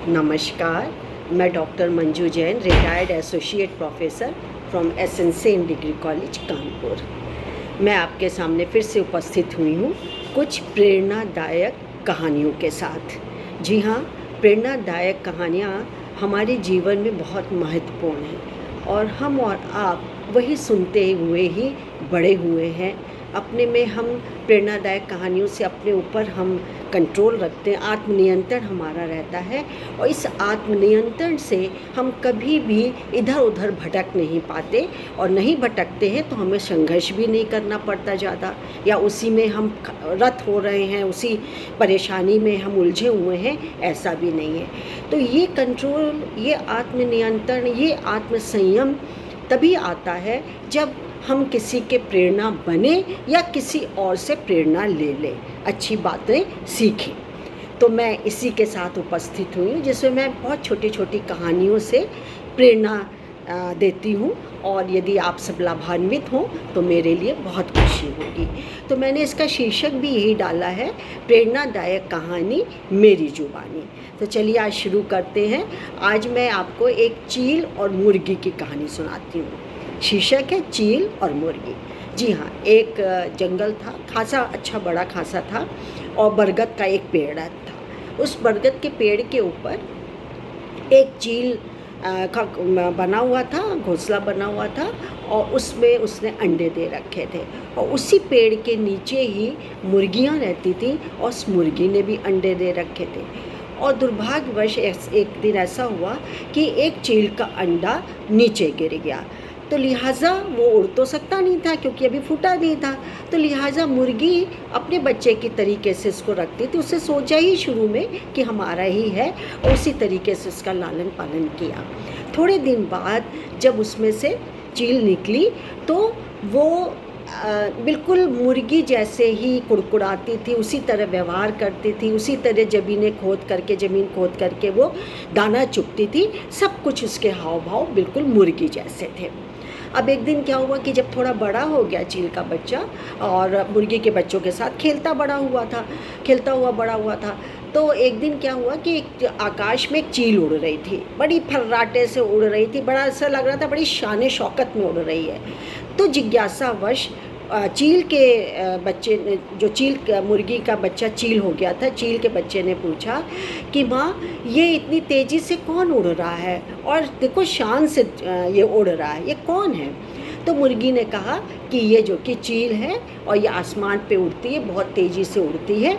नमस्कार, मैं doctor Manju Jain, retired associate professor from एसएनसेन degree college Kanpur. मैं आपके सामने फिर से उपस्थित हुई हूँ कुछ प्रेरणादायक कहानियों के साथ। जी हाँ, प्रेरणादायक कहानियाँ हमारे जीवन में बहुत महत्वपूर्ण हैं और हम और आप वही सुनते हुए ही बड़े हुए हैं। अपने में हम प्रेरणादायक कहानियों से अपने ऊपर हम कंट्रोल रखते हैं, आत्मनियंत्रण हमारा रहता है और इस आत्मनियंत्रण से हम कभी भी इधर उधर भटक नहीं पाते और नहीं भटकते हैं तो हमें संघर्ष भी नहीं करना पड़ता ज़्यादा, या उसी में हम रत हो रहे हैं, उसी परेशानी में हम उलझे हुए हैं, ऐसा भी नहीं है। तो ये कंट्रोल, ये आत्मनियंत्रण, ये आत्मसंयम तभी आता है जब हम किसी के प्रेरणा बने या किसी और से प्रेरणा ले लें, अच्छी बातें सीखें। तो मैं इसी के साथ उपस्थित हुई हूँ जिसमें मैं बहुत छोटी छोटी कहानियों से प्रेरणा देती हूँ और यदि आप सब लाभान्वित हों तो मेरे लिए बहुत खुशी होगी। तो मैंने इसका शीर्षक भी यही डाला है, प्रेरणादायक कहानी मेरी जुबानी। तो चलिए आज शुरू करते हैं। आज मैं आपको एक चील और मुर्गी की कहानी सुनाती हूँ। शीर्षक है चील और मुर्गी। जी हाँ, एक जंगल था, खासा अच्छा बड़ा खासा था और बरगद का एक पेड़ था। उस बरगद के पेड़ के ऊपर एक चील का बना हुआ था, घोंसला बना हुआ था और उसमें उसने अंडे दे रखे थे और उसी पेड़ के नीचे ही मुर्गियाँ रहती थी और उस मुर्गी ने भी अंडे दे रखे थे। और दुर्भाग्यवश एक दिन ऐसा हुआ कि एक चील का अंडा नीचे गिर गया, तो लिहाजा वो उड़ तो सकता नहीं था क्योंकि अभी फूटा नहीं था। तो लिहाजा मुर्गी अपने बच्चे की तरीके से इसको रखती थी, उससे सोचा ही शुरू में कि हमारा ही है और उसी तरीके से उसका लालन पालन किया। थोड़े दिन बाद जब उसमें से चील निकली तो वो बिल्कुल मुर्गी जैसे ही कुड़कुड़ाती थी, उसी तरह व्यवहार करती थी, उसी तरह ज़मीन खोद करके वो दाना चुगती थी। सब कुछ उसके हाव भाव बिल्कुल मुर्गी जैसे थे। अब एक दिन क्या हुआ कि जब थोड़ा बड़ा हो गया चील का बच्चा और मुर्गी के बच्चों के साथ खेलता हुआ बड़ा हुआ था, तो एक दिन क्या हुआ कि एक आकाश में एक चील उड़ रही थी, बड़ी फर्राटे से उड़ रही थी, बड़ा ऐसा लग रहा था बड़ी शान शौकत में उड़ रही है। तो जिज्ञासावश चील के बच्चे ने, जो मुर्गी का बच्चा चील हो गया था, चील के बच्चे ने पूछा कि माँ, ये इतनी तेज़ी से कौन उड़ रहा है और देखो शान से ये उड़ रहा है, ये कौन है? तो मुर्गी ने कहा कि ये जो कि चील है और ये आसमान पे उड़ती है, बहुत तेज़ी से उड़ती है।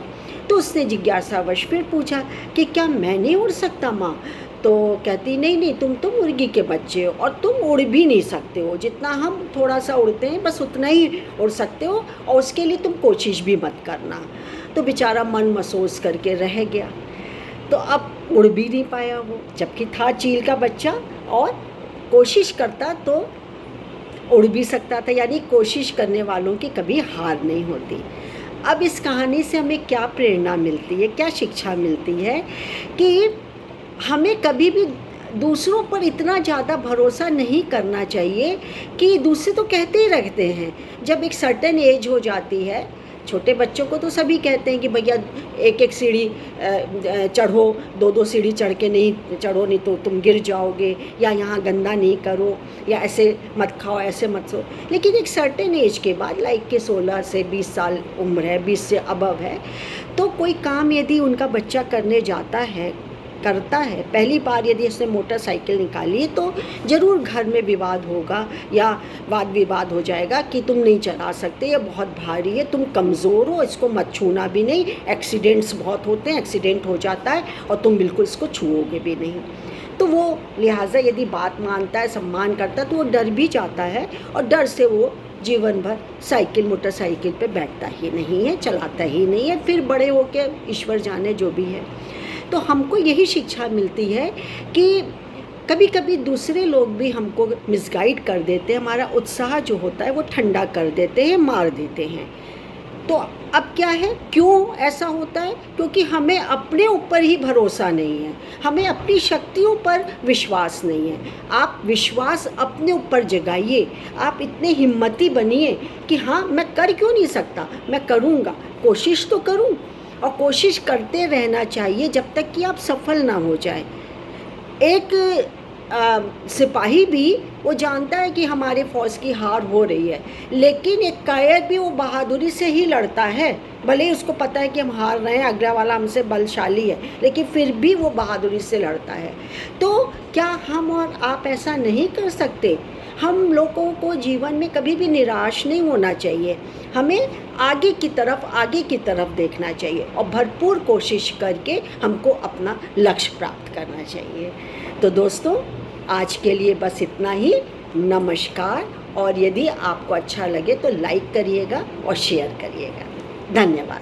तो उसने जिज्ञासावश फिर पूछा कि क्या मैं नहीं उड़ सकता माँ? तो कहती नहीं, तुम तो मुर्गी के बच्चे हो और तुम उड़ भी नहीं सकते हो, जितना हम थोड़ा सा उड़ते हैं बस उतना ही उड़ सकते हो और उसके लिए तुम कोशिश भी मत करना। तो बेचारा मन महसूस करके रह गया। तो अब उड़ भी नहीं पाया वो, जबकि था चील का बच्चा और कोशिश करता तो उड़ भी सकता था। यानी कोशिश करने वालों की कभी हार नहीं होती। अब इस कहानी से हमें क्या प्रेरणा मिलती है, क्या शिक्षा मिलती है कि हमें कभी भी दूसरों पर इतना ज़्यादा भरोसा नहीं करना चाहिए कि दूसरे तो कहते ही रहते हैं, जब एक सर्टेन एज हो जाती है, छोटे बच्चों को तो सभी कहते हैं कि भैया एक एक सीढ़ी चढ़ो, दो सीढ़ी चढ़ के नहीं चढ़ो, नहीं तो तुम गिर जाओगे, या यहाँ गंदा नहीं करो, या ऐसे मत खाओ, ऐसे मत सो। लेकिन एक सर्टेन एज के बाद, लाइक के 16 से 20 साल उम्र है, 20 से अबव है, तो कोई काम यदि उनका बच्चा करता है, पहली बार यदि उसने मोटरसाइकिल निकाली तो ज़रूर घर में विवाद होगा या वाद विवाद हो जाएगा कि तुम नहीं चला सकते, ये बहुत भारी है, तुम कमज़ोर हो, इसको मत छूना भी नहीं, एक्सीडेंट्स बहुत होते हैं, एक्सीडेंट हो जाता है और तुम बिल्कुल इसको छूओगे भी नहीं। तो वो लिहाजा यदि बात मानता है, सम्मान करता है, तो वो डर भी जाता है और डर से वो जीवन भर मोटरसाइकिल पे बैठता ही नहीं है, चलाता ही नहीं है, फिर बड़े होके ईश्वर जाने जो भी है। तो हमको यही शिक्षा मिलती है कि कभी कभी दूसरे लोग भी हमको मिसगाइड कर देते हैं, हमारा उत्साह जो होता है वो ठंडा कर देते हैं, मार देते हैं। तो अब क्या है, क्यों ऐसा होता है? क्योंकि हमें अपने ऊपर ही भरोसा नहीं है, हमें अपनी शक्तियों पर विश्वास नहीं है। आप विश्वास अपने ऊपर जगाइए, आप इतने हिम्मती बनिए कि हाँ, मैं कर क्यों नहीं सकता, मैं करूँगा, कोशिश तो करूँ। और कोशिश करते रहना चाहिए जब तक कि आप सफल ना हो जाए। एक सिपाही भी वो जानता है कि हमारे फौज की हार हो रही है, लेकिन एक कायर भी वो बहादुरी से ही लड़ता है। भले ही उसको पता है कि हम हार रहे हैं, अगला वाला हमसे बलशाली है, लेकिन फिर भी वो बहादुरी से लड़ता है। तो क्या हम और आप ऐसा नहीं कर सकते? हम लोगों को जीवन में कभी भी निराश नहीं होना चाहिए। हमें आगे की तरफ देखना चाहिए और भरपूर कोशिश करके हमको अपना लक्ष्य प्राप्त करना चाहिए। तो दोस्तों, आज के लिए बस इतना ही। नमस्कार। और यदि आपको अच्छा लगे तो लाइक करिएगा और शेयर करिएगा। धन्यवाद।